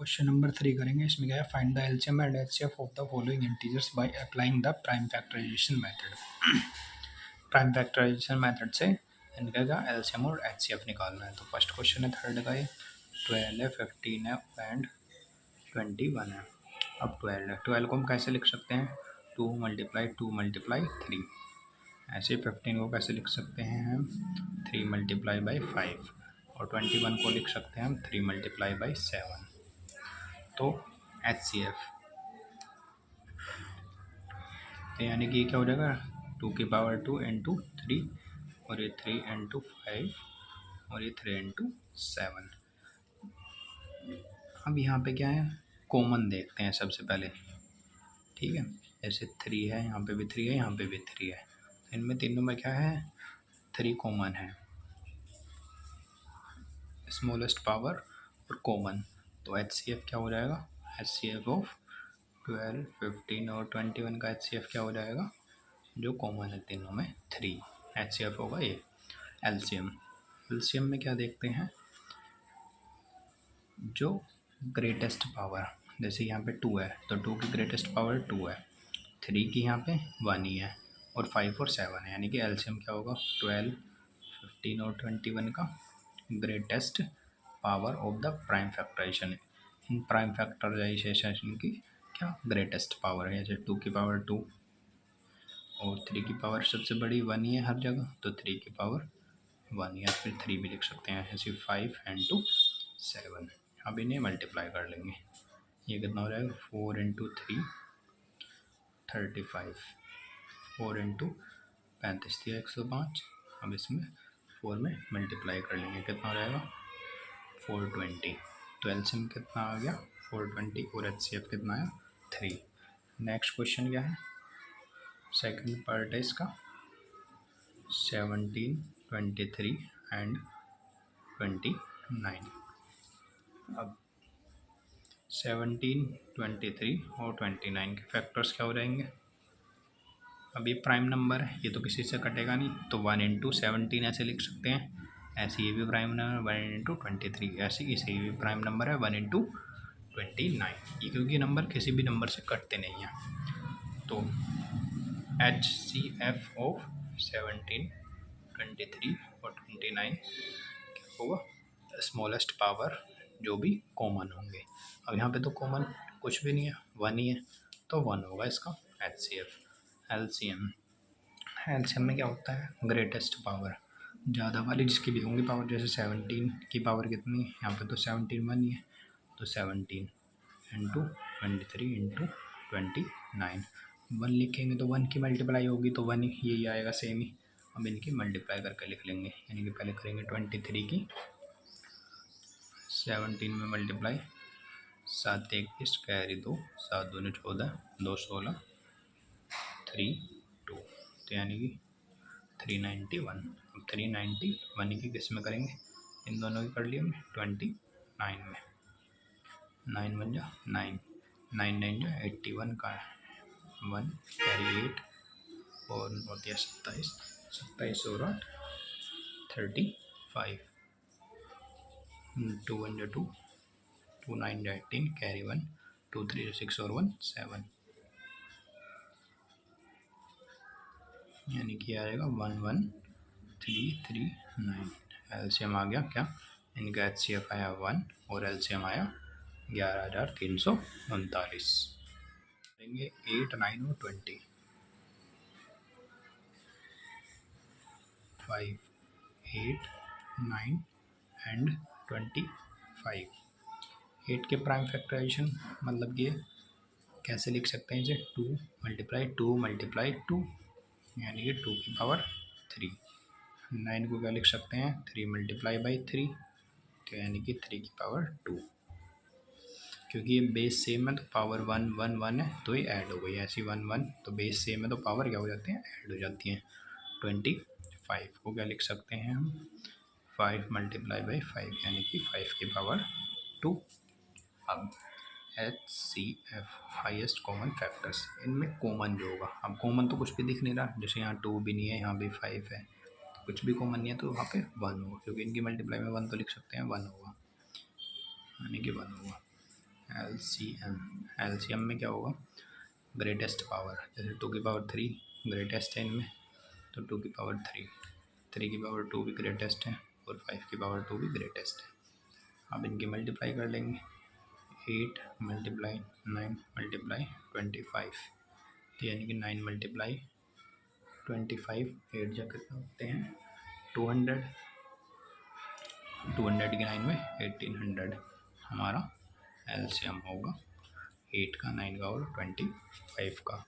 Question number 3 करेंगे। इसमें क्या है, find the LCM and HCF of the following integers by applying the prime factorisation method. Prime factorisation method से इनका क्या एलसीएम और एचसीएफ निकालना है। तो फर्स्ट क्वेश्चन है थर्ड का, ये 12 है, 15 है एंड 21 है। अब 12 है, 12 को हम कैसे लिख सकते हैं, 2 × 3। ऐसे 15 को कैसे लिख सकते हैं हम, 3 × 5। और 21 को लिख सकते हैं हम 3 × 7। तो एच सी एफ, तो यानी कि क्या हो जाएगा, 2 इंटू 3 और ये 3 इंटू 5 और ये 3 इंटू 7। अब यहाँ पे क्या है, कॉमन देखते हैं सबसे पहले। ठीक है, जैसे 3 है, यहाँ पे भी 3 है, यहाँ पे भी 3 है, तो इनमें तीनों में क्या है, 3 कॉमन है, स्मॉलेस्ट पावर और कॉमन। तो एच सी एफ क्या हो जाएगा, एच सी एफ ऑफ 12, 15 और 21 का एच सी एफ क्या हो जाएगा, जो कॉमन है तीनों में 3, एच सी एफ होगा ये। एलसीएम, एलसीएम में क्या देखते हैं, जो ग्रेटेस्ट पावर, जैसे यहाँ पे 2 है तो 2 की ग्रेटेस्ट पावर 2 है, 3 की यहाँ पे 1 ही है, और 5 और 7 है, यानी कि एलसीएम क्या होगा, 12, 15 और 21 का greatest power of the prime factorisation. इन प्राइम फैक्टराइजेशन की क्या ग्रेटेस्ट पावर है, जैसे 2 की पावर 2 और 3 की पावर सबसे बड़ी 1 ही है हर जगह, तो 3 की पावर 1, या फिर 3 भी लिख सकते हैं, ऐसे 5 इंटू 7। अब इन्हें मल्टीप्लाई कर लेंगे, ये कितना हो जाएगा, 4 इंटू 3 35, 4 इंटू 35 दिया 105। अब इसमें 4 में मल्टीप्लाई कर लेंगे, कितना हो जाएगा 420। तो एलसीएम कितना आ गया 420 और एचसीएफ कितना आया 3। नेक्स्ट क्वेश्चन क्या है, सेकंड पार्ट है इसका, 17, 23 एंड 29। अब 17, 23 और 29 के फैक्टर्स क्या हो जाएंगे। अब ये प्राइम नंबर है, ये तो किसी से कटेगा नहीं, तो 1 इंटू 17 ऐसे लिख सकते हैं, ऐसे ये भी प्राइम नंबर 1 इंटू 23, ऐसे इसे भी प्राइम नंबर है 1 इंटू 29, ये क्योंकि नंबर किसी भी नंबर से कटते नहीं हैं। तो एच सी एफ ऑफ 17, 23 और 29 क्या होगा, स्मॉलेस्ट पावर जो भी कॉमन होंगे। अब यहाँ पे तो कॉमन कुछ भी नहीं है, 1 ही है, तो 1 होगा इसका H C F. LCM, LCM में क्या होता है, ग्रेटेस्ट पावर, ज़्यादा वाली जिसकी भी होंगी पावर, जैसे 17 की पावर कितनी है, यहाँ पे तो 17 1 ही है, तो 17 इंटू 23 इंटू 29, 1 लिखेंगे तो 1 की मल्टीप्लाई होगी तो 1 यही आएगा सेम ही। अब इनकी मल्टीप्लाई करके लिख लेंगे, यानी कि पहले करेंगे 23 की 17 में मल्टीप्लाई, 7 21 कैरी 2, 7 दूनी 14, 2 16, 3 2, तो यानी कि 391। अब 391 की किस में करेंगे, इन दोनों की कर लिया हमने 29 में, 9 बन जा 9, 9 9 जो 81 का है, 1 कैरी 8 और होती है 27, 27 और 8 35, 2 1 जो 2, 2 9 जो 18 कैरी 1, 2 3 जो 6 और 1 7, यानी कि आएगा 11339। एलसीएम आ गया क्या, इनका एचसीएफ आया 1 और एलसीएम आया 11,339। देंगे 8 9 और 20, 5 8 9 एंड 25। 8 के प्राइम फैक्टराइजेशन मतलब ये कैसे लिख सकते हैं, इसे 2 × 2 यानी कि 2 की पावर 3। 9 को क्या लिख सकते हैं, 3 × 3, तो यानी कि 3 की पावर 2, क्योंकि ये बेस सेम है तो पावर 1 1 1 है तो ये ऐड हो गई, ऐसी 1 1 तो बेस सेम है तो पावर क्या हो जाती है, ऐड हो जाती हैं। 25 को क्या लिख सकते हैं हम, 5 × 5 यानी कि 5 की पावर 2। अब H C F highest common factors, इनमें कॉमन जो होगा, अब कॉमन तो कुछ भी दिख नहीं रहा, जैसे यहाँ 2 भी नहीं है, यहाँ भी 5 है, तो कुछ भी कॉमन नहीं है, तो वहाँ पे 1 होगा, क्योंकि इनकी मल्टीप्लाई में 1 तो लिख सकते हैं, 1 होगा, यानी कि 1 होगा। एलसीएम में क्या होगा, ग्रेटेस्ट पावर, जैसे 2 की पावर 3 ग्रेटेस्ट है इनमें, तो 2 की पावर 3, 3 की पावर 2 भी ग्रेटेस्ट है और 5 की पावर 2 भी ग्रेटेस्ट है। अब इनकी मल्टीप्लाई कर लेंगे, 8 मल्टीप्लाई 9 मल्टीप्लाई 25, तो यानी कि 9 मल्टीप्लाई 25, 8 जा कितना होते हैं 200, 200 की 9 में 1800 हमारा एलसीएम होगा 8 का, 9 का और 25 का।